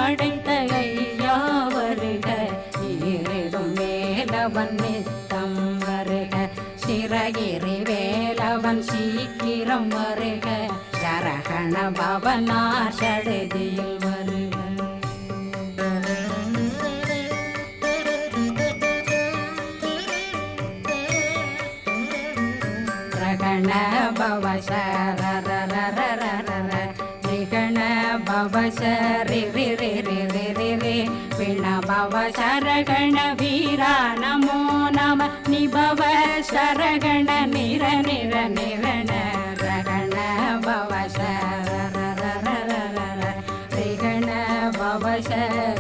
படைத்த ஐயா வருக, ஈரிடும் வேலவன் நித்தம் வருக, சிறகிரி வேலவன் சீக்கிரம் வருக, சரகண பவனார் சடுதியில் வருக. ரகண பவ சரரரரரர ரிகண பவ சரி ரி ரி ரி ரி ரி ரி பிண பவ சரகண வீரா நமோ நம நிபவ சரகண நிர நிர நிரண ரகண பவ சரரரரரர ரிகண பவ சரி